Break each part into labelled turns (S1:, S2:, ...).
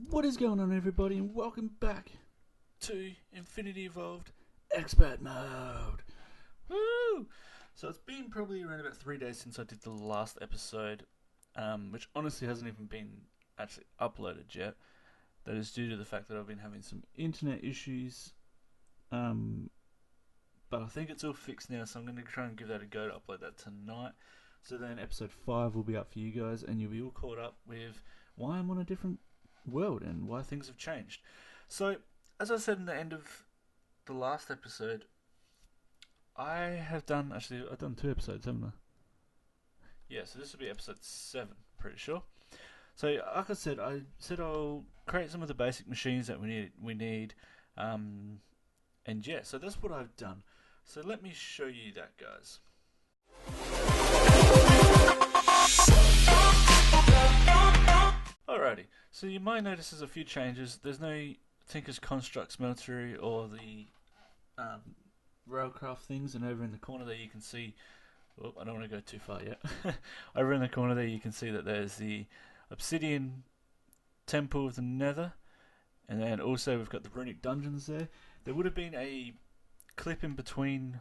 S1: What is going on, everybody, and welcome back to Infinity Evolved Expert Mode. Woo! So it's been probably around about 3 days since I did the last episode, which honestly hasn't even been actually uploaded yet. That is due to the fact that I've been having some internet issues, but I think it's all fixed now, so I'm going to try and give that a go to upload that tonight. So then episode 5 will be up for you guys, and you'll be all caught up with why I'm on a different world and why things have changed. So, as I said in the end of the last episode, I've done 2 episodes, haven't I? Yeah, so this will be episode 7, pretty sure. So, like I said I'll create some of the basic machines that we need, and yeah, so that's what I've done. So let me show you that, guys. Alrighty, so you might notice there's a few changes. There's no Tinker's Construct Smeltery or the railcraft things, and over in the corner there you can see, oh, I don't want to go too far yet. Over in the corner there you can see that there's the Obsidian Temple of the Nether, and then also we've got the Runic Dungeons there. There would have been a clip in between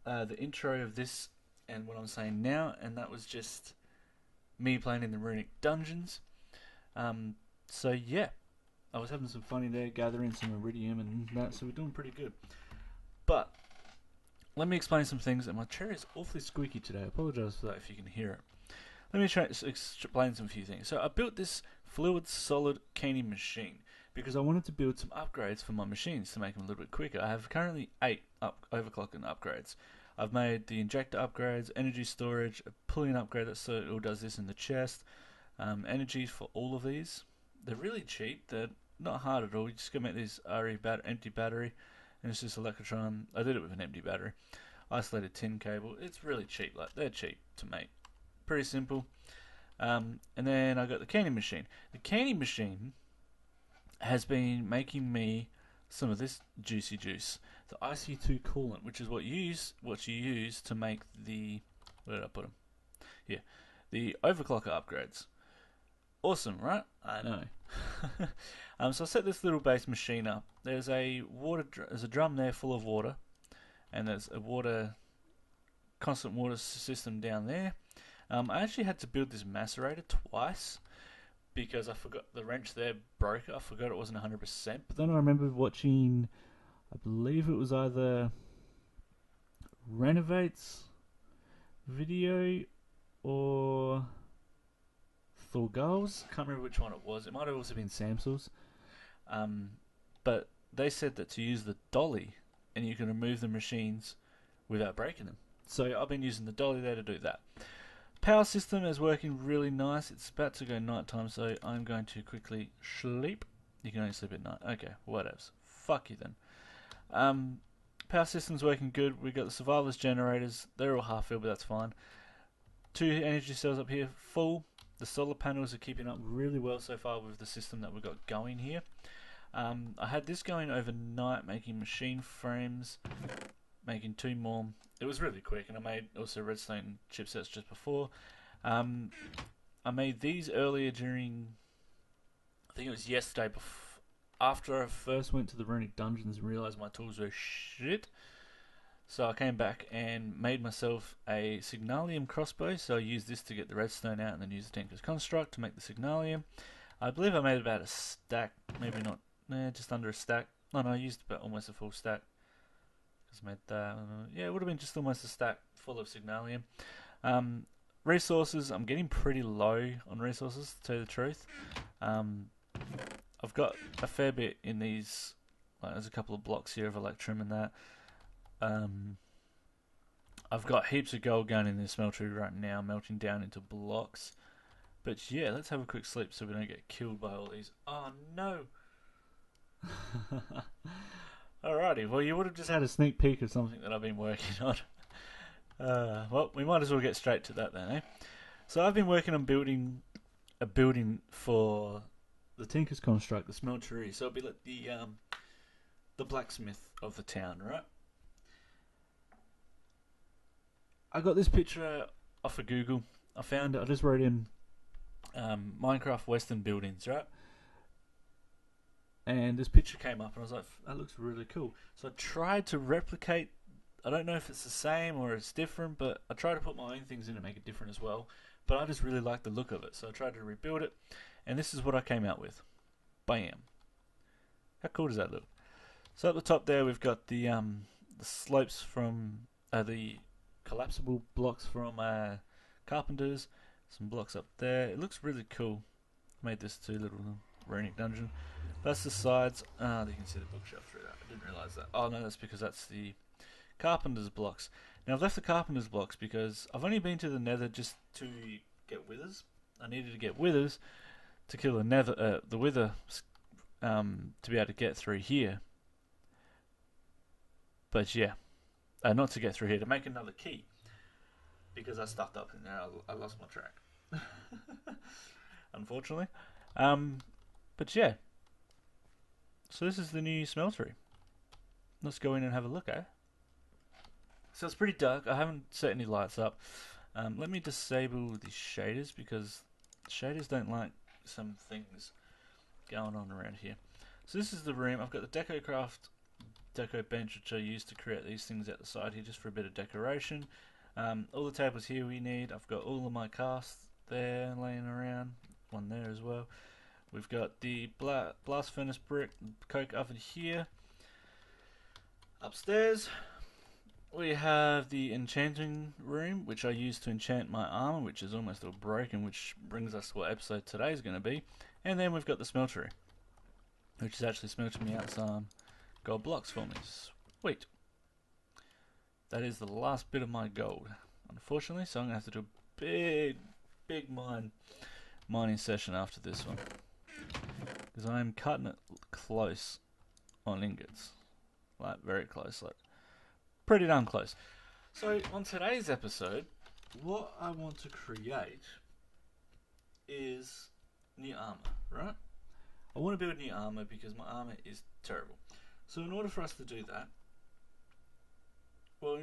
S1: the intro of this and what I'm saying now, and that was just me playing in the Runic Dungeons. So yeah, I was having some fun in there, gathering some iridium and that, so we're doing pretty good. But let me explain some things, and my chair is awfully squeaky today. I apologise for that if you can hear it. Let me try to explain some few things. So I built this fluid solid caning machine because I wanted to build some upgrades for my machines to make them a little bit quicker. I have currently 8 overclocking upgrades. I've made the injector upgrades, energy storage, a pulling upgrade that so it all does this in the chest, energy for all of these. They're really cheap. They're not hard at all. You just go make this empty battery, and it's just electron. I did it with an empty battery. Isolated tin cable. It's really cheap. Like, they're cheap to make. Pretty simple. And then I got the canning machine. The canning machine has been making me some of this juicy juice, the IC2 coolant, which is what you use to make the, where did I put them? Yeah, the overclocker upgrades. Awesome, right? I know. So I set this little base machine up. There's a drum there full of water, and there's a constant water system down there. I actually had to build this macerator twice because I forgot the wrench there broke. I forgot it wasn't 100%. But then I remember watching, I believe it was either Renovate's video or Thorgal's. Can't remember which one it was. It might have also been Samsel's. But they said that to use the dolly, and you can remove the machines without breaking them. So I've been using the dolly there to do that. Power system is working really nice. It's about to go night time, so I'm going to quickly sleep. You can only sleep at night. Okay, whatevs. Fuck you then. Power system's working good. We've got the survivors generators. They're all half filled, but that's fine. 2 energy cells up here, full. The solar panels are keeping up really well so far with the system that we've got going here. I had this going overnight, making machine frames, making 2 more. It was really quick, and I made also redstone chipsets just before. I made these earlier during, I think it was yesterday, after I first went to the Runic Dungeons and realised my tools were shit. So I came back and made myself a Signalium crossbow. So I used this to get the redstone out and then used the Tinker's Construct to make the Signalium. I believe I made about a stack, maybe not, just under a stack. No, I used about almost a full stack. Made that. Yeah, it would have been just almost a stack full of Signalium. Resources, I'm getting pretty low on resources, to tell you the truth. I've got a fair bit in these, like there's a couple of blocks here of Electrum and that. I've got heaps of gold going in this smeltery right now, melting down into blocks. But yeah, let's have a quick sleep so we don't get killed by all these. Oh no! Alrighty, well you would have just had a sneak peek of something that I've been working on. Well, we might as well get straight to that then, eh? So I've been working on building a building for the Tinker's Construct, the smeltery. So it'll be like the blacksmith of the town, right? I got this picture off of Google. I found it. I just wrote in Minecraft Western buildings, right? And this picture came up, and I was like, that looks really cool. So I tried to replicate. I don't know if it's the same or it's different, but I tried to put my own things in to make it different as well. But I just really like the look of it, so I tried to rebuild it, and this is what I came out with. Bam! How cool does that look? So at the top there, we've got the slopes from the collapsible blocks from Carpenters. Some blocks up there. It looks really cool. Made this two little runic dungeon. That's the sides. You can see the bookshelf through that. I didn't realise that. Oh no, that's because that's the Carpenter's blocks. Now I've left the Carpenter's blocks because I've only been to the Nether just to get withers. I needed to get withers to kill the wither, to be able to get through here. But yeah, not to get through here, to make another key. Because I stuffed up in there, I lost my track. Unfortunately. But yeah. So this is the new smeltery. Let's go in and have a look, eh? So it's pretty dark. I haven't set any lights up. Let me disable the shaders because shaders don't like some things going on around here. So this is the room. I've got the deco bench which I use to create these things at the side here just for a bit of decoration. All the tables here we need. I've got all of my casts there laying around. One there as well. We've got the blast furnace brick coke oven here. Upstairs we have the enchanting room, which I use to enchant my armor, which is almost all broken, which brings us to what episode today is going to be. And then we've got the smeltery, which is actually smelting me out some gold blocks for me. Sweet. That is the last bit of my gold, unfortunately, so I'm going to have to do a big mining session after this one. Because I'm cutting it close on ingots. Like, very close. Like, pretty darn close. So, on today's episode, what I want to create is new armor, right? I want to build new armor because my armor is terrible. So, in order for us to do that, well,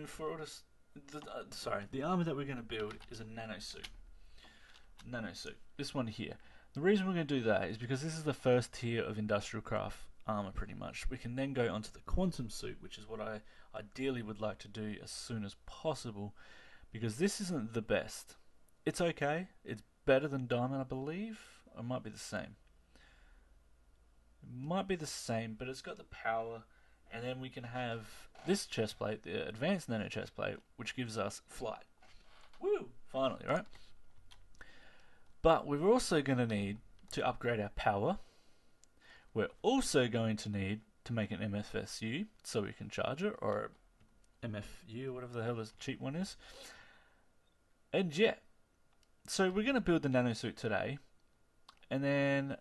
S1: the armor that we're going to build is a nano suit. This one here. The reason we're going to do that is because this is the first tier of industrial craft armor, pretty much. We can then go onto the quantum suit, which is what I ideally would like to do as soon as possible, because this isn't the best. It's okay. It's better than diamond, I believe. Or it might be the same. It might be the same, but it's got the power, and then we can have this chestplate, the advanced nano chestplate, which gives us flight. Woo! Finally, right? But we're also going to need to upgrade our power. We're also going to need to make an MFSU so we can charge it, or MFU, whatever the hell this cheap one is. And yeah, so we're going to build the nano suit today, and then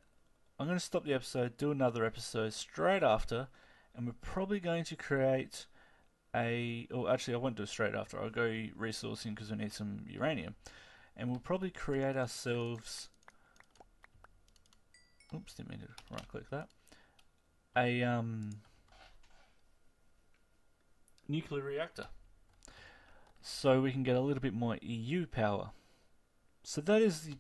S1: I'm going to stop the episode, do another episode straight after, and we're probably going to create actually I won't do it straight after, I'll go resourcing because we need some uranium. And we'll probably create ourselves, oops, didn't mean to right click that, a nuclear reactor, so we can get a little bit more EU power. So that is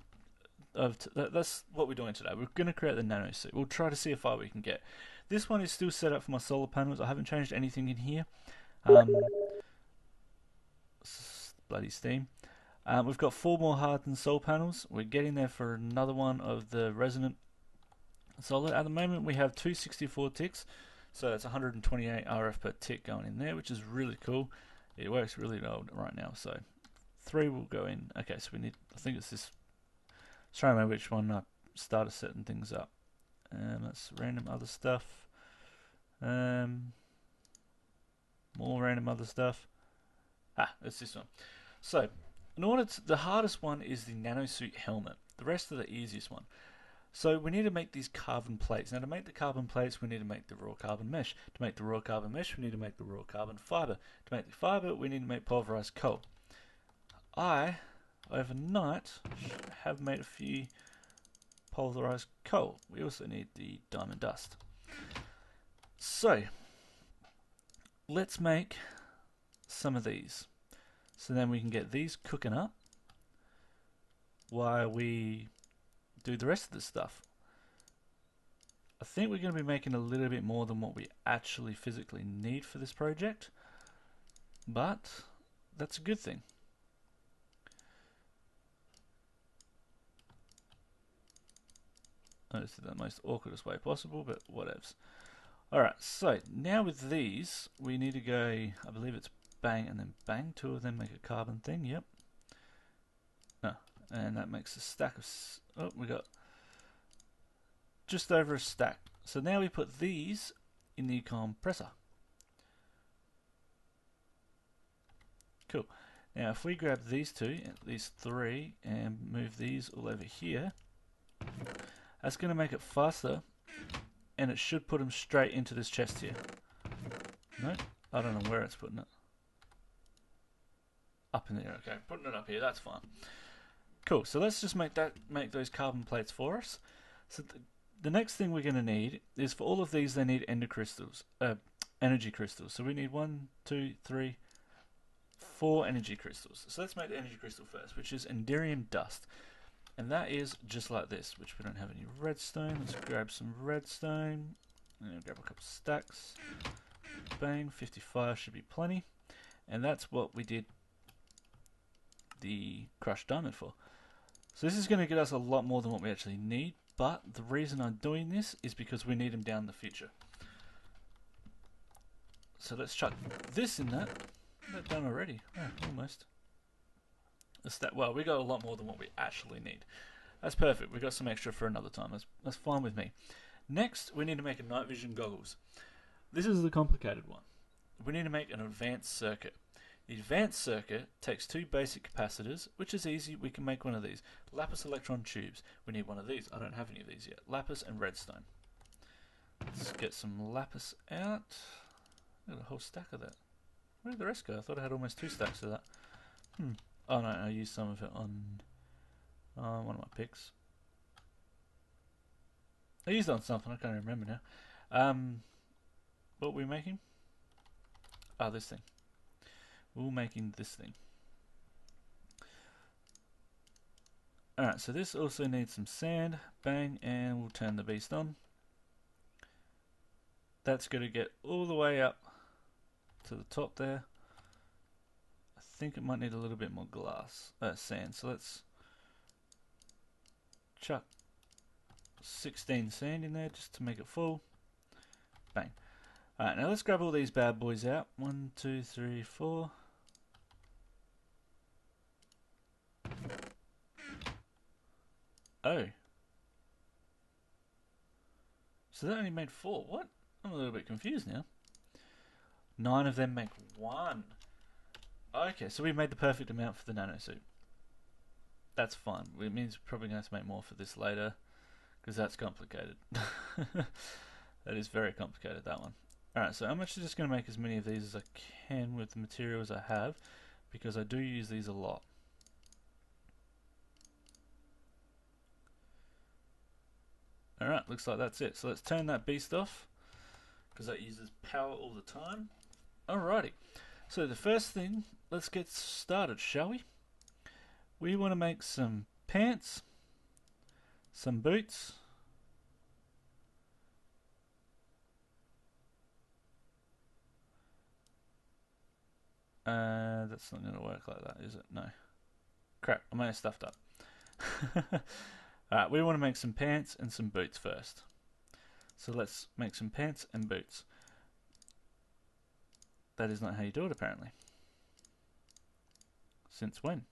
S1: that's what we're doing today. We're going to create the nano suit. We'll try to see how far we can get. This one is still set up for my solar panels. I haven't changed anything in here. Bloody Steam. We've got 4 more hardened solar panels. We're getting there for another one of the resonant solar. At the moment we have 264 ticks, so that's 128 RF per tick going in there, which is really cool. It works really well right now. So 3 will go in. Okay, so we need, I think it's this. Let's try and remember which one I started setting things up. That's random other stuff. More random other stuff. It's this one. So, in order to, the hardest one is the nanosuit helmet. The rest are the easiest one. So we need to make these carbon plates. Now to make the carbon plates, we need to make the raw carbon mesh. To make the raw carbon mesh, we need to make the raw carbon fiber. To make the fiber, we need to make pulverized coal. I, overnight, have made a few pulverized coal. We also need the diamond dust. So, let's make some of these. So then we can get these cooking up while we do the rest of the stuff. I think we're going to be making a little bit more than what we actually physically need for this project, but that's a good thing. I just did that the most awkwardest way possible, but whatevs. Alright, so now with these, we need to go, I believe it's bang and then bang. Two of them make a carbon thing, yep. Oh, and that makes a stack of, oh, we got just over a stack. So now we put these in the compressor. Cool. Now if we grab these two, these three, and move these all over here, that's going to make it faster, and it should put them straight into this chest here. No, I don't know where it's putting it. Up in there, okay. Putting it up here, that's fine. Cool, so let's just make those carbon plates for us. So the next thing we're going to need is, for all of these, they need energy crystals. So we need 1, 2, 3, 4 energy crystals. So let's make the energy crystal first, which is Enderium dust. And that is just like this, which we don't have any redstone. Let's grab some redstone. And grab a couple stacks. Bang, 55 should be plenty. And that's what we did the crushed diamond for. So this is going to get us a lot more than what we actually need, but the reason I'm doing this is because we need them down in the future. So let's chuck this in that. That done already. Oh, almost. Well, we got a lot more than what we actually need. That's perfect. We got some extra for another time. That's fine with me. Next, we need to make a night vision goggles. This is the complicated one. We need to make an advanced circuit. The advanced circuit takes two basic capacitors, which is easy. We can make one of these. Lapis electron tubes. We need one of these. I don't have any of these yet. Lapis and redstone. Let's get some lapis out. Got a whole stack of that. Where did the rest go? I thought I had almost 2 stacks of that. Oh no, I used some of it on one of my picks. I used it on something, I can't remember now. What were we making? Ah, this thing. We were making this thing. Alright, so this also needs some sand. Bang, and we'll turn the beast on. That's going to get all the way up to the top there. I think it might need a little bit more sand. So let's chuck 16 sand in there just to make it full. Bang. Alright, now let's grab all these bad boys out. 1, 2, 3, 4. Oh. So that only made 4. What? I'm a little bit confused now. 9 of them make 1. Okay, so we made the perfect amount for the nanosuit. That's fine. It means we're probably going to have to make more for this later, because that's complicated. That is very complicated, that one. Alright, so I'm actually just going to make as many of these as I can with the materials I have, because I do use these a lot. Alright, looks like that's it. So let's turn that beast off, because that uses power all the time. Alrighty, so the first thing, let's get started, shall we? We want to make some pants, some boots, that's not going to work like that, is it? No. Crap, I may have stuffed up. Alright, we want to make some pants and some boots first. So let's make some pants and boots. That is not how you do it, apparently. Since when?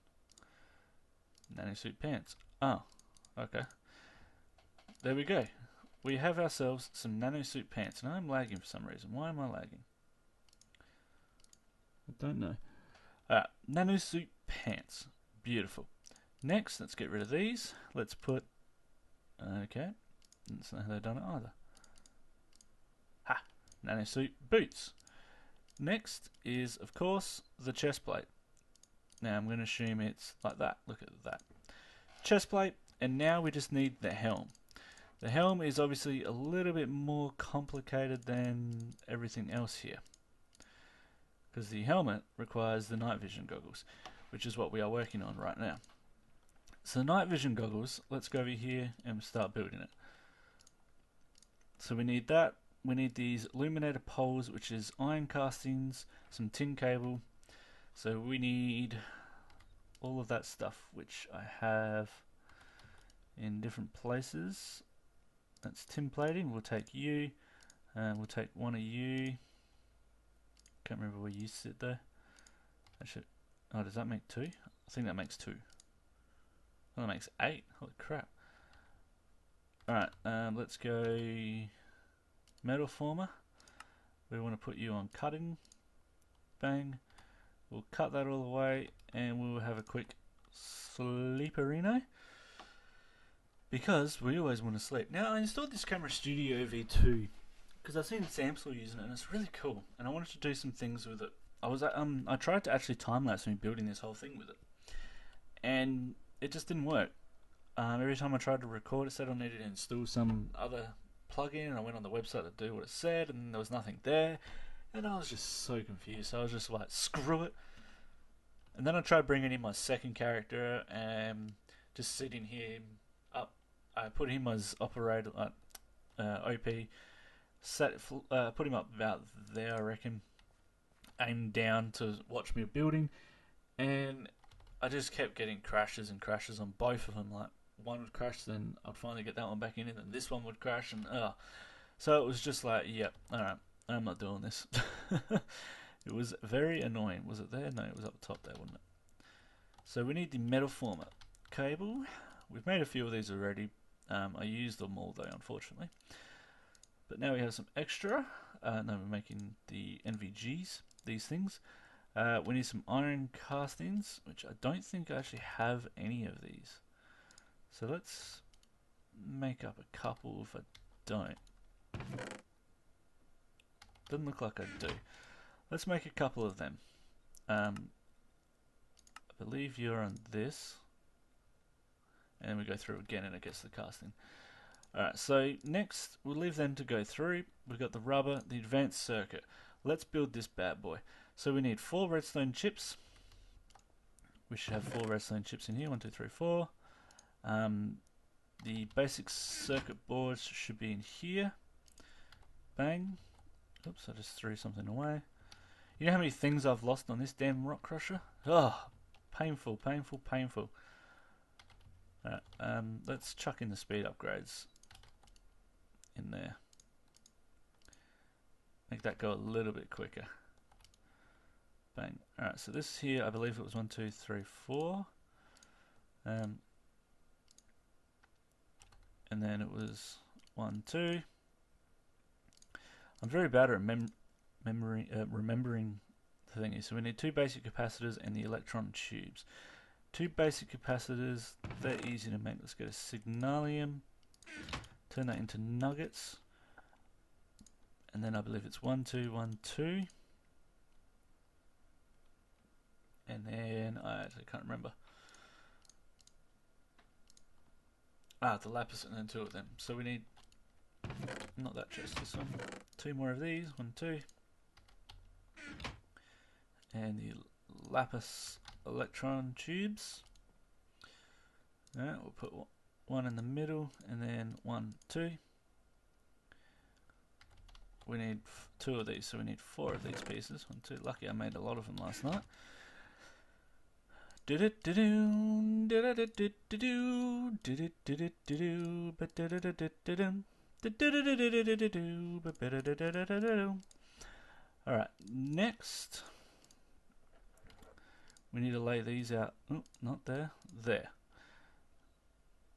S1: Nanosuit pants. Oh, okay. There we go. We have ourselves some nanosuit pants. Now I'm lagging for some reason. Why am I lagging? I don't know. Nanosuit pants. Beautiful. Next, let's get rid of these. Let's put... Okay. That's not how they've done it either. Ha! Nanosuit boots. Next is, of course, the chest plate. Now I'm going to assume it's like that. Look at that. Chest plate, and now we just need the helm. The helm is obviously a little bit more complicated than everything else here, because the helmet requires the night vision goggles, which is what we are working on right now. So night vision goggles, let's go over here and start building it. So we need that. We need these illuminator poles, which is iron castings, some tin cable. So we need all of that stuff, which I have in different places. That's tin plating. We'll take you, and we'll take one of you. Can't remember where you sit though. Actually, oh, does that make 2? I think that makes 2. Oh, that makes 8. Holy crap! All right, let's go metal former. We want to put you on cutting. Bang. We'll cut that all the way, and we'll have a quick sleeperino. Because we always want to sleep. Now, I installed this Camera Studio V2 because I've seen Samsung using it, and it's really cool. And I wanted to do some things with it. I tried to actually time-lapse me building this whole thing with it, and it just didn't work. Every time I tried to record, it said I needed to install some other plugin, and I went on the website to do what it said, and there was nothing there, and I was just so confused. So I was just like, screw it. And then I tried bringing in my second character and just sitting him up. I put him as operator, OP, put him up about there, I reckon, aimed down to watch me building, and I just kept getting crashes and crashes on both of them. Like, one would crash, then I'd finally get that one back in, and then this one would crash, and so it was just like, yep, alright, I'm not doing this. It was very annoying. Was it there? No, it was up top there, wasn't it? So we need the metal former cable. We've made a few of these already. I used them all though, unfortunately. But now we have some extra. No, we're making the NVGs, these things. We need some iron castings, which I don't think I actually have any of these. So let's make up a couple if I don't. Doesn't look like I do. Let's make a couple of them. I believe you're on this. And we go through again and it gets the casting. Alright, so next we'll leave them to go through. We've got the rubber, the advanced circuit. Let's build this bad boy. So we need 4 redstone chips. We should have 4 redstone chips in here. 1, 2, 3, 4. The basic circuit boards should be in here. Bang. Oops, I just threw something away. You know how many things I've lost on this damn rock crusher? Oh, painful, painful, painful. Alright, let's chuck in the speed upgrades in there. Make that go a little bit quicker. Bang. Alright, so this here, I believe it was 1, 2, 3, 4. And then it was 1, 2. I'm very bad at remembering the thing is. So we need 2 basic capacitors and the electron tubes. 2 basic capacitors, they're easy to make. Let's go to Signalium, turn that into nuggets, and then I believe it's 1, 2, 1, 2, and then I actually can't remember. The lapis and then 2 of them. So we need, not that chest, this one. 2 more of these, 1, 2, and the lapis electron tubes. Alright, we'll put 1 in the middle and then 1, 2. We need 2 of these, so we need 4 of these pieces. 1, 2. Lucky I made a lot of them last night. Alright, next we need to lay these out. Oh, not there. There.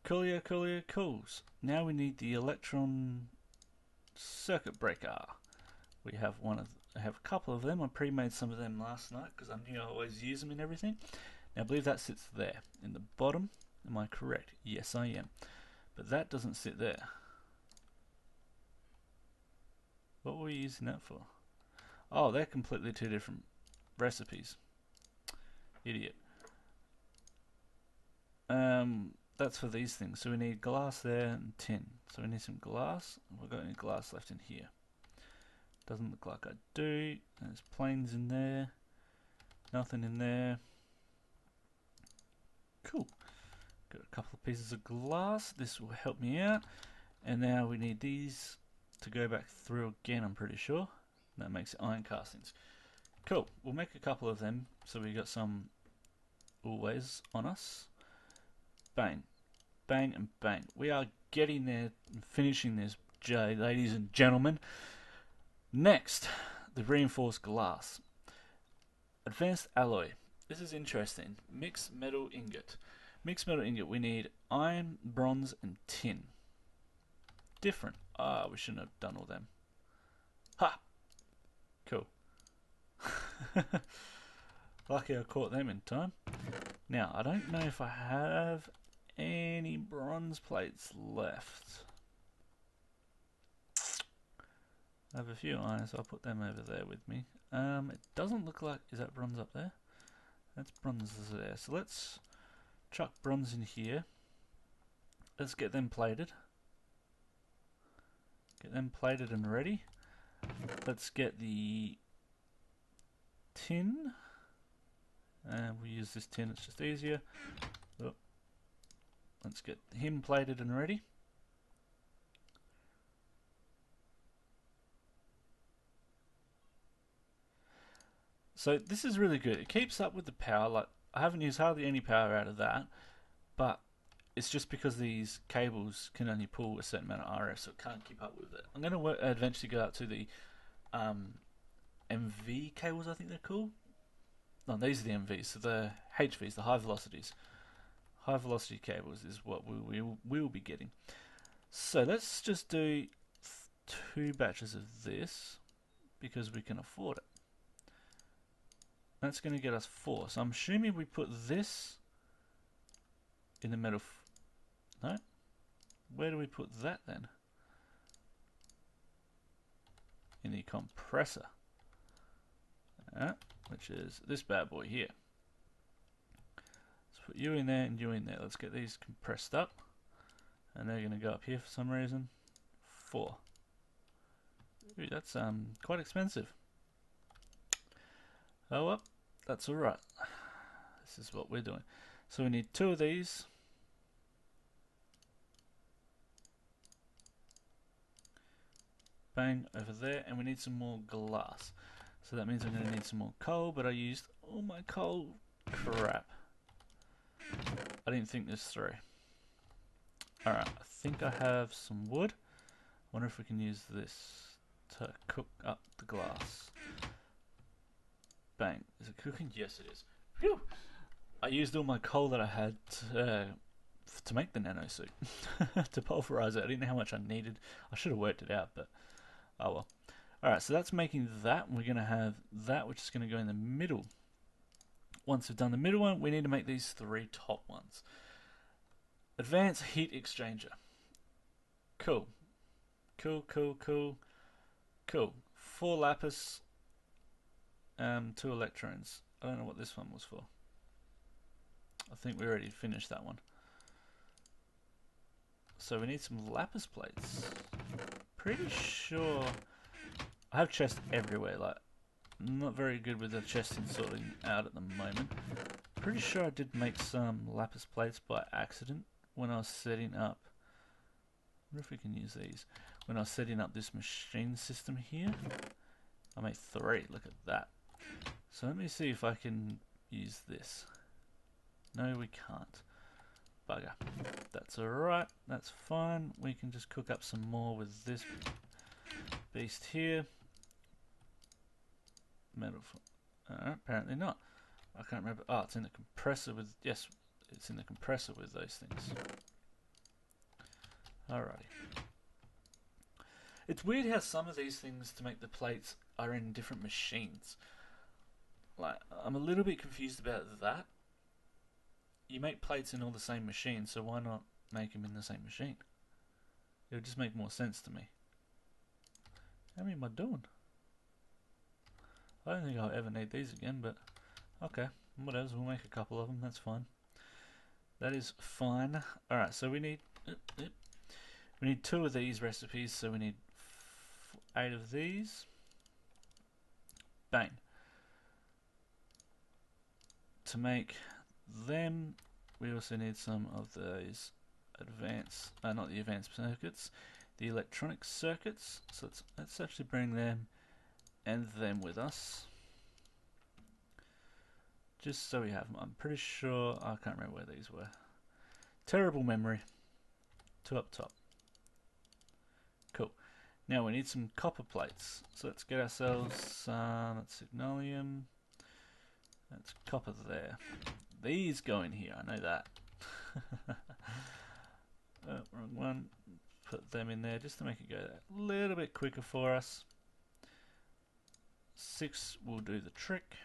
S1: Coolio, coolio, cools. Now we need the electron circuit breaker. We have I have a couple of them. I pre-made some of them last night because I knew I always use them in everything. Now I believe that sits there in the bottom. Am I correct? Yes, I am. But that doesn't sit there. What were we using that for? Oh, they're completely 2 different recipes. Idiot. That's for these things. So we need glass there and tin. So we need some glass. We've got any glass left in here. Doesn't look like I do. There's planes in there. Nothing in there. Cool. Got a couple of pieces of glass. This will help me out. And now we need these to go back through again, I'm pretty sure. That makes it iron castings. Cool. We'll make a couple of them so we got some always on us. Bang. Bang and bang. We are getting there and finishing this, ladies and gentlemen. Next, the reinforced glass. Advanced alloy. This is interesting. Mixed metal ingot. Mixed metal ingot. We need iron, bronze, and tin. Different. Ah, we shouldn't have done all them. Ha! Cool. Lucky I caught them in time. Now, I don't know if I have any bronze plates left. I have a few iron, so I'll put them over there with me. It doesn't look like... Is that bronze up there? That's bronze there. So let's chuck bronze in here. Let's get them plated. Get them plated and ready. Let's get the tin. And we'll use this tin, it's just easier. Oh. Let's get him plated and ready. So this is really good. It keeps up with the power. Like, I haven't used hardly any power out of that, but it's just because these cables can only pull a certain amount of RF, so it can't keep up with it. I'm going to eventually go out to the MV cables, I think they're called. No, these are the MVs, so the HVs, the high velocities. High velocity cables is what we will be getting. So let's just do 2 batches of this, because we can afford it. That's going to get us 4. So I'm assuming we put this in the metal. No? Where do we put that then? In the compressor. Which is this bad boy here. Let's put you in there and you in there. Let's get these compressed up. And they're going to go up here for some reason. 4. Ooh, that's quite expensive. Oh well, that's alright. This is what we're doing. So we need 2 of these. Bang, over there. And we need some more glass. So that means I'm going to need some more coal, but I used all my coal. Crap. I didn't think this through. Alright, I think I have some wood. Wonder if we can use this to cook up the glass. Bang. Is it cooking? Yes, it is. Phew! I used all my coal that I had to make the nano suit. To pulverize it. I didn't know how much I needed. I should have worked it out, but oh well. Alright, so that's making that. We're going to have that, which is going to go in the middle. Once we've done the middle one, we need to make these 3 top ones. Advanced heat exchanger. Cool. Cool, cool, cool. Cool. 4 lapis. 2 electrons. I don't know what this one was for. I think we already finished that one. So we need some lapis plates. Pretty sure I have chests everywhere. Like, I'm not very good with the chesting sorting out at the moment. Pretty sure I did make some lapis plates by accident when I was setting up. I wonder if we can use these. When I was setting up this machine system here, I made 3. Look at that. So let me see if I can use this. No, we can't. Bugger. That's alright. That's fine. We can just cook up some more with this beast here. Metal. Apparently not. I can't remember. Oh, it's in the compressor with... Yes, it's in the compressor with those things. Alrighty. It's weird how some of these things to make the plates are in different machines. Like, I'm a little bit confused about that. You make plates in all the same machine, so why not make them in the same machine? It would just make more sense to me. How many am I doing? I don't think I'll ever need these again, but okay, whatever. We'll make a couple of them. That's fine. That is fine. All right, so we need 2 of these recipes. So we need 8 of these. Bang. To make them we also need some of those advanced, not the advanced circuits, the electronic circuits. So let's actually bring them and them with us, just so we have them. I'm pretty sure, I can't remember where these were. Terrible memory. Two up top. Cool. Now we need some copper plates. So let's get ourselves some, that's signalium. That's copper there. These go in here, I know that. Wrong one. Put them in there just to make it go a little bit quicker for us. 6 will do the trick.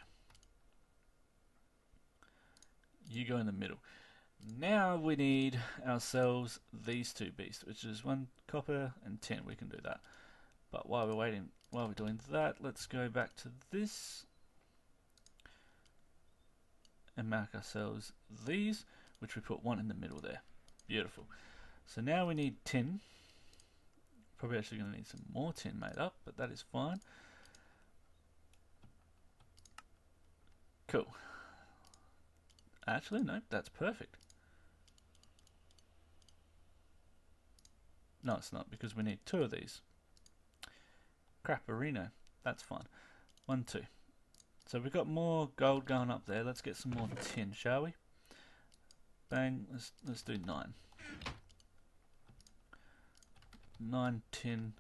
S1: You go in the middle. Now we need ourselves these two beasts, which is 1 copper and 10. We can do that. But while we're doing that, let's go back to this and mark ourselves these, which we put 1 in the middle there. Beautiful. So now we need tin. Probably actually going to need some more tin made up, but that is fine. Cool. Actually, no, that's perfect. No, it's not, because we need 2 of these. Crapperino. That's fine. 1, 2. So we've got more gold going up there. Let's get some more tin, shall we? Bang. Let's do 9. 9 tin.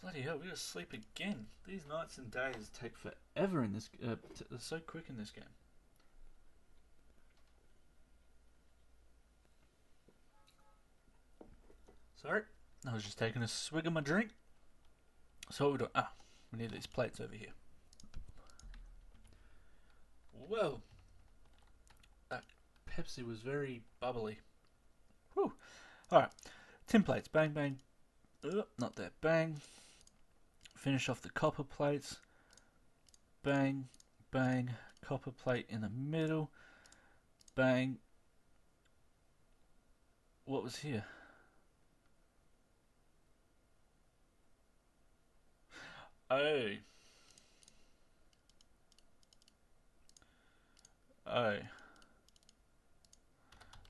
S1: Bloody hell, we gotta sleep again. These nights and days take forever in this. They're so quick in this game. Sorry, I was just taking a swig of my drink. So what we're doing? We need these plates over here. Whoa, that Pepsi was very bubbly. Whew. All right, tin plates. Bang, bang. Not that. Bang. Finish off the copper plates. Bang, bang. Copper plate in the middle. Bang. What was here? Oh. Oh.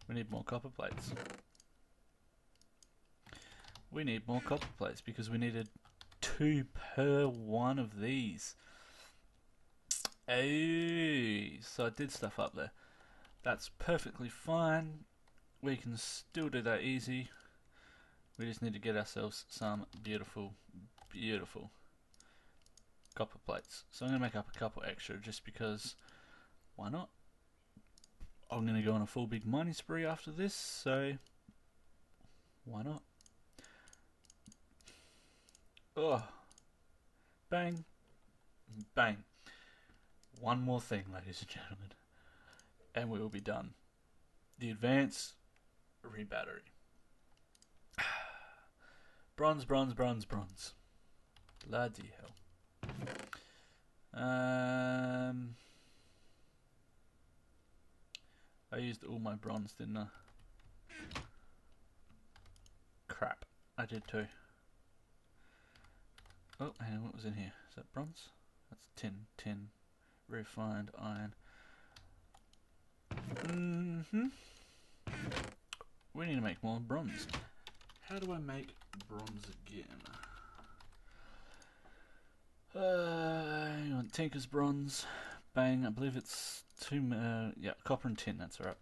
S1: We need more copper plates. We need more copper plates because we needed 2 per 1 of these. Oh, so I did stuff up there. That's perfectly fine. We can still do that easy. We just need to get ourselves some beautiful, beautiful copper plates. So I'm going to make up a couple extra just because, why not? I'm going to go on a full big mining spree after this, so why not? Oh, bang, bang. One more thing, ladies and gentlemen, and we will be done. The advanced rebattery. Bronze, bronze, bronze, bronze. Bloody hell. I used all my bronze, didn't I? Crap, I did too. Oh, hang on, what was in here? Is that bronze? That's tin, refined iron. We need to make more bronze. How do I make bronze again? You want Tinker's bronze. Bang, I believe it's 2, yeah, copper and tin, that's alright.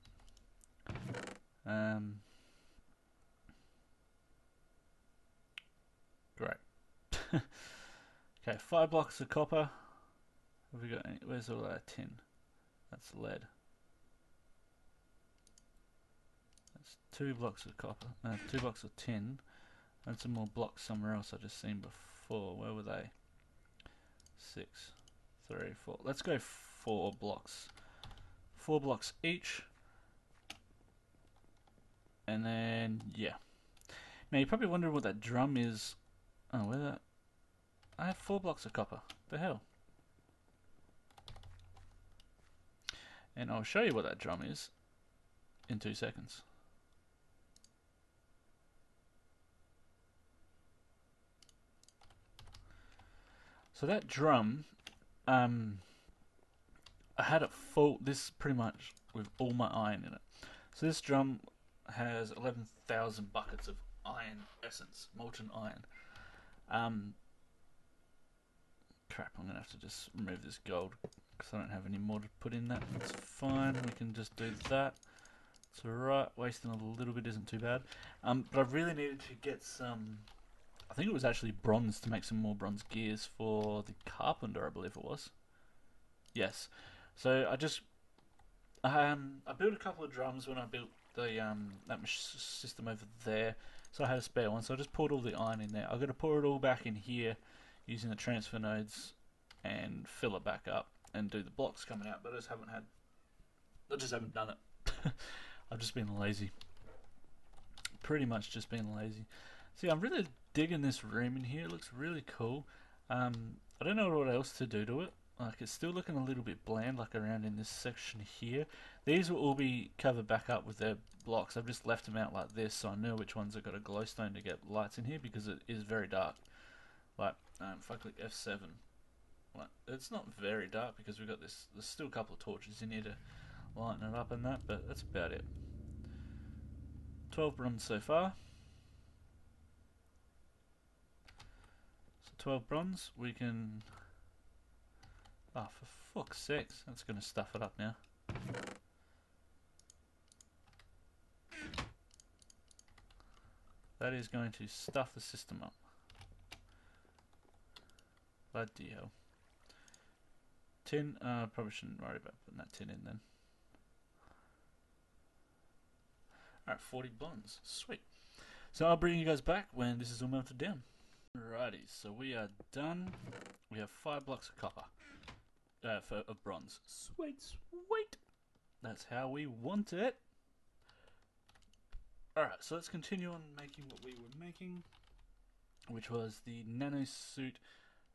S1: Great. Okay, 5 blocks of copper. Have we got any, where's all that tin? That's lead. That's 2 blocks of copper. No, 2 blocks of tin. And some more blocks somewhere else I just seen before. Where were they? 6, 3, 4. Let's go 4 blocks. 4 blocks each. And then, yeah. Now you're probably wondering what that drum is. Oh, where that? I have 4 blocks of copper. The hell? And I'll show you what that drum is in 2 seconds. So that drum, I had it full. This pretty much with all my iron in it. So this drum has 11,000 buckets of iron essence, molten iron. Crap, I'm going to have to just remove this gold because I don't have any more to put in that. That's fine, we can just do that. It's alright, wasting a little bit isn't too bad. But I really needed to get some, I think it was actually bronze, to make some more bronze gears for the carpenter, I believe it was. Yes. So I built a couple of drums when I built the that system over there. So I had a spare one, so I just poured all the iron in there. I've got to pour it all back in here using the transfer nodes and fill it back up and do the blocks coming out, but I just haven't done it. I've just been lazy. Pretty much just been lazy. See, I'm really digging this room in here. It looks really cool. I don't know what else to do to it. Like, it's still looking a little bit bland, like around in this section here. These will all be covered back up with their blocks. I've just left them out like this, so I know which ones have got a glowstone to get lights in here, because it is very dark. Like, if I click F7, like, it's not very dark because we've got this. There's still a couple of torches in here to lighten it up and that, but that's about it. 12 bronze so far. So 12 bronze, we can. Oh, for fuck's sakes, that's going to stuff it up now. That is going to stuff the system up. Bloody hell. Tin, probably shouldn't worry about putting that tin in then. Alright, 40 bonds. Sweet. So I'll bring you guys back when this is all melted down. Alrighty, so we are done. We have 5 blocks of copper. Of bronze. Sweet, sweet. That's how we want it. Alright, so let's continue on making what we were making, which was the nanosuit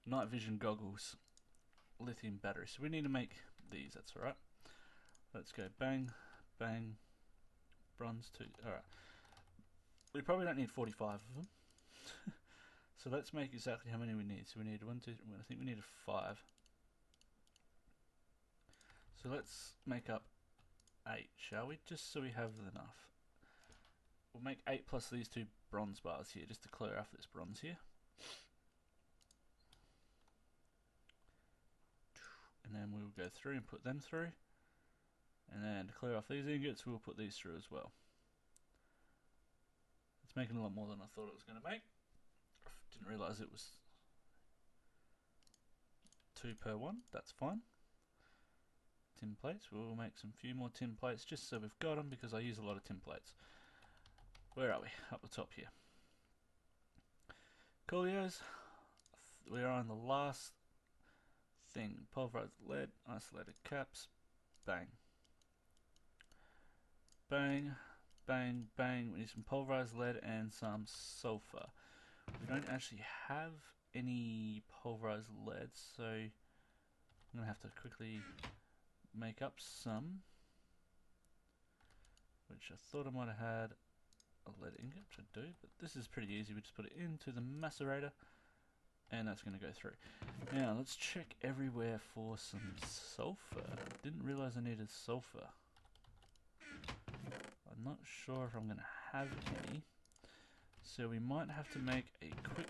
S1: night vision goggles lithium battery. So we need to make these, that's alright. Let's go bang, bang, bronze 2. Alright. We probably don't need 45 of them. So let's make exactly how many we need. So we need 1, 2, I think we need a 5. So let's make up 8, shall we? Just so we have enough. We'll make 8 plus these 2 bronze bars here, just to clear off this bronze here. And then we'll go through and put them through. And then to clear off these ingots, we'll put these through as well. It's making a lot more than I thought it was going to make. Didn't realise it was 2 per one. That's fine. Tin plates. We'll make some few more tin plates just so we've got them, because I use a lot of tin plates. Where are we? Up the top here. Coolios. We are on the last thing. Pulverized lead, isolated caps. Bang. Bang. Bang. Bang. We need some pulverized lead and some sulfur. We don't actually have any pulverized lead, so I'm going to have to quickly make up some, which I thought I might have had a lead ingot, which I do, but this is pretty easy. We just put it into the macerator and that's going to go through. Now let's check everywhere for some sulfur. Didn't realize I needed sulfur. I'm not sure if I'm going to have any, so we might have to make a quick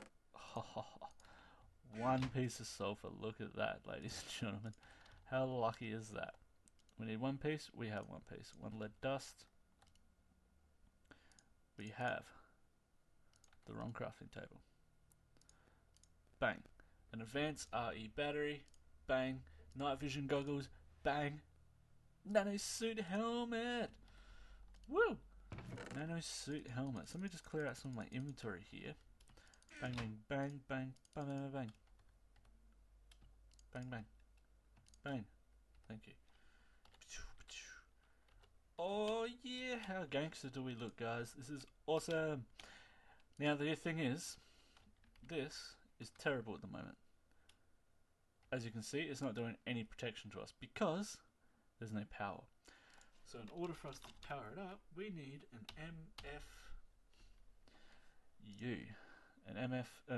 S1: one piece of sulfur. Look at that, ladies and gentlemen. How lucky is that? We need 1 piece. We have 1 piece. 1 lead dust. We have the wrong crafting table. Bang. An advanced RE battery. Bang. Night vision goggles. Bang. Nanosuit helmet. Woo! Nanosuit helmet. So let me just clear out some of my inventory here. Bang, bang, bang, bang, bang, bang, bang. Bang, bang. Bang. Thank you. Oh yeah, how gangster do we look, guys? This is awesome. Now the thing is, this is terrible at the moment. As you can see, it's not doing any protection to us because there's no power. So in order for us to power it up, we need an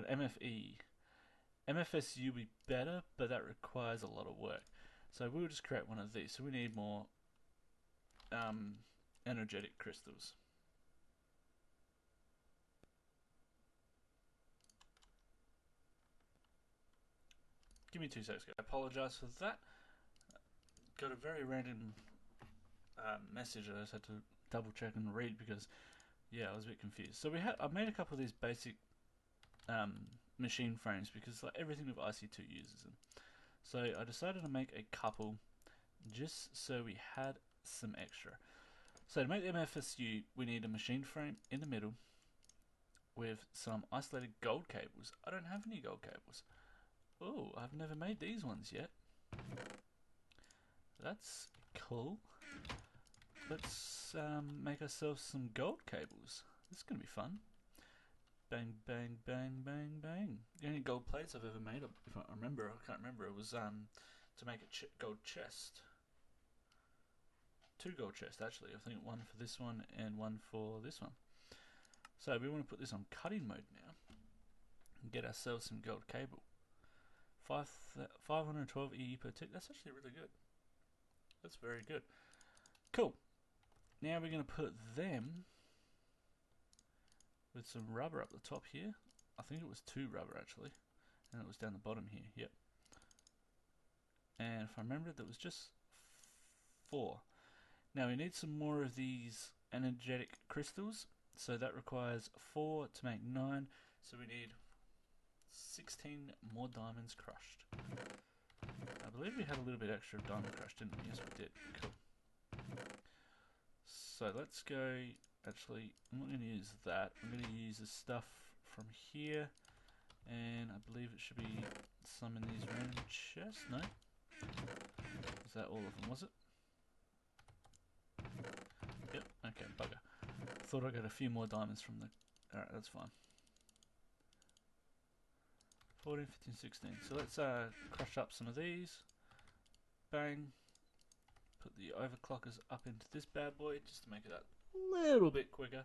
S1: MFE. MFSU would be better, but that requires a lot of work. So we'll just create one of these. So we need more energetic crystals. Give me 2 seconds. I apologise for that. Got a very random message I just had to double check and read because, yeah, I was a bit confused. So I made a couple of these basic machine frames because like everything with IC2 uses them. So I decided to make a couple just so we had some extra. So to make the MFSU, we need a machine frame in the middle with some isolated gold cables. I don't have any gold cables. Oh, I've never made these ones yet. That's cool. Let's make ourselves some gold cables. This is going to be fun. Bang, bang, bang, bang, bang. The only gold plates I've ever made, if I remember, I can't remember, it was to make a gold chest. 2 gold chests actually. I think one for this one and one for this one. So we want to put this on cutting mode now and get ourselves some gold cable. 512 EE per tick. That's actually really good. That's very good. Cool. Now we're going to put them with some rubber up the top here. I think it was 2 rubber actually, and it was down the bottom here. Yep. And if I remember, that was just 4. Now we need some more of these energetic crystals, so that requires 4 to make 9. So we need 16 more diamonds crushed. I believe we had a little bit extra of diamond crushed, didn't we? Yes, we did. Cool. So let's go. Actually, I'm not going to use that. I'm going to use the stuff from here, and I believe it should be some in these random chests. No? Was that all of them, was it? Yep, okay, bugger. Thought I got a few more diamonds from the... Alright, that's fine. 14, 15, 16. So let's crush up some of these. Bang. Put the overclockers up into this bad boy just to make it a little bit quicker.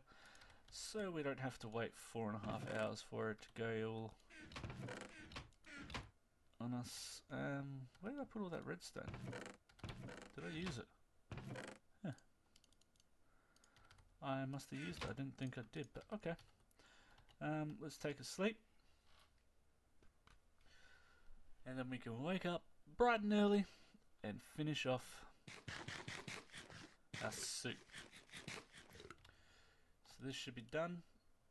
S1: So we don't have to wait 4.5 hours for it to go all on us. Where did I put all that redstone? Did I use it? Huh. I must have used it. I didn't think I did, but okay. Let's take a sleep. And then we can wake up bright and early and finish off our suit. So this should be done.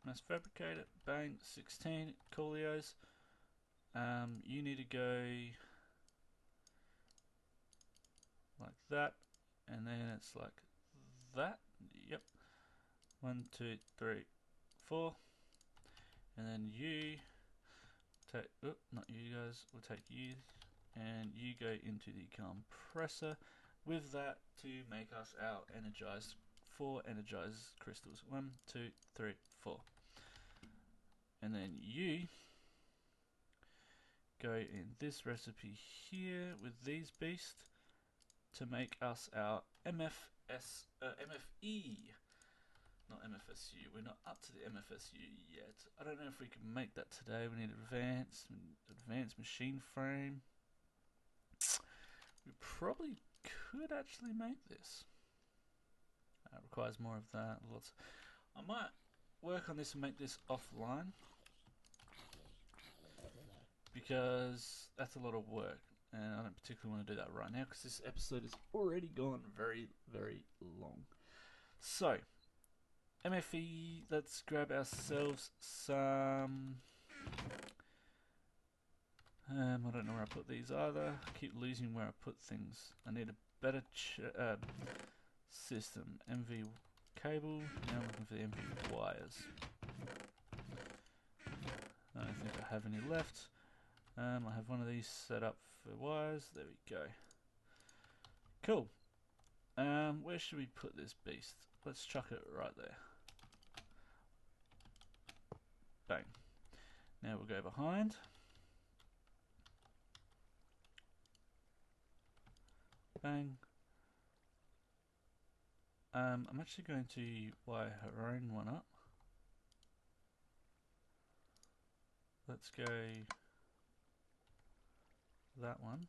S1: Mass fabricate it. Bang. 16 coolios. You need to go like that, and then it's like that. Yep. 1, 2, 3, 4, and then you take. Oh, not you guys. We'll take you, and you go into the compressor with that to make us our energized 4 energized crystals. 1, 2, 3, 4, and then you go in this recipe here with these beasts to make us our MFE. Not MFSU. We're not up to the MFSU yet. I don't know if we can make that today. We need advanced machine frame. We probably could actually make this. It requires more of that. Lots. I might work on this and make this offline because that's a lot of work, and I don't particularly want to do that right now because this episode has already gone very, very long. So, MFE, let's grab ourselves some... I don't know where I put these either. I keep losing where I put things. I need a better system. MV cable. Now I'm looking for the MV wires. I don't think I have any left. I have one of these set up for wires. There we go. Cool. Where should we put this beast? Let's chuck it right there. Bang. Now we'll go behind. Bang. I'm actually going to wire her own one up. Let's go that one.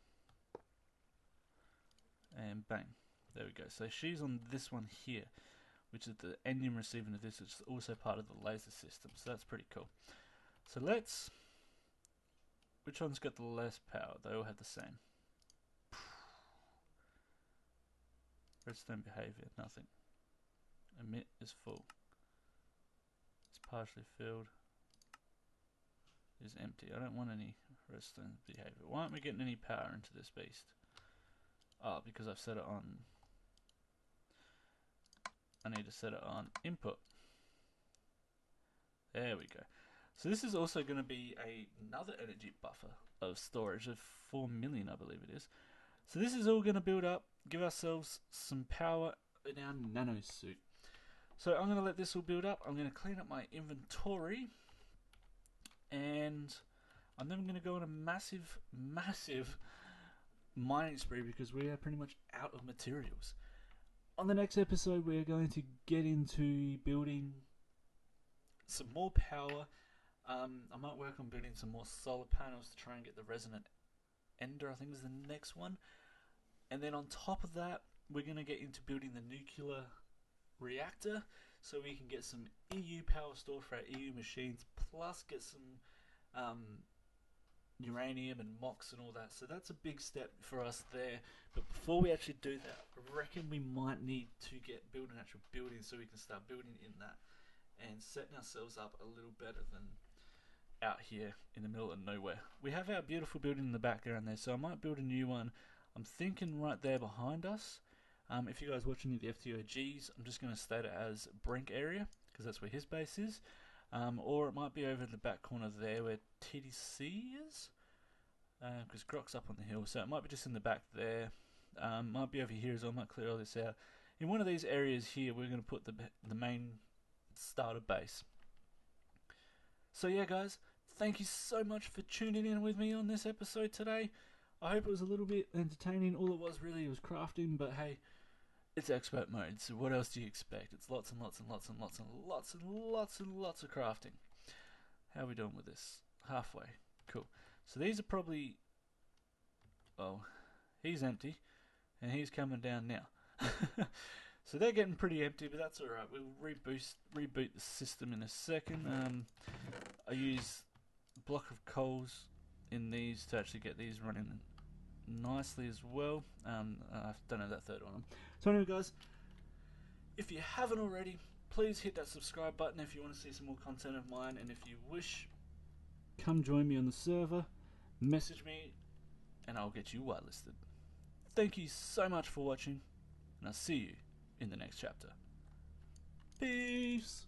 S1: And bang. There we go. So she's on this one here, which is the engine receiving of this. It's also part of the laser system, so that's pretty cool. So let's... Which one's got the less power? They all have the same. Redstone behavior, nothing. Emit is full. It's partially filled. Is empty. I don't want any redstone behavior. Why aren't we getting any power into this beast? Oh, because I've set it on... I need to set it on input. There we go. So this is also going to be another energy buffer of storage of 4 million, I believe it is. So this is all going to build up, give ourselves some power in our nano suit. So I'm going to let this all build up. I'm going to clean up my inventory. And I'm then going to go on a massive mining spree because we are pretty much out of materials. On the next episode, we're going to get into building some more power. I might work on building some more solar panels to try and get the resonant ender, I think is the next one. And then on top of that, we're going to get into building the nuclear reactor so we can get some EU power stored for our EU machines, plus get some uranium and MOX and all that. So that's a big step for us there. But before we actually do that, I reckon we might need to build an actual building so we can start building in that and setting ourselves up a little better than out here in the middle of nowhere. We have our beautiful building in the background there, so I might build a new one. I'm thinking right there behind us. If you guys watching the FTOGs, I'm just going to state it as Brink area because that's where his base is. Or it might be over in the back corner there where TDC is, because Grok's up on the hill, so it might be just in the back there. Might be over here as well. I might clear all this out. In one of these areas here, we're going to put the main starter base. So yeah, guys, thank you so much for tuning in with me on this episode today. I hope it was a little bit entertaining. All it was really was crafting, but hey, it's expert mode, so what else do you expect? It's lots and lots and lots and lots and lots and lots and lots of crafting. How are we doing with this? Halfway. Cool. So these are probably... Oh, he's empty, and he's coming down now. So they're getting pretty empty, but that's alright. We'll reboot the system in a second. I use a block of coals in these to actually get these running nicely as well. I don't have that third on them. So anyway, guys, if you haven't already, please hit that subscribe button if you want to see some more content of mine, and if you wish, come join me on the server, message me, and I'll get you whitelisted. Thank you so much for watching, and I'll see you in the next chapter. Peace!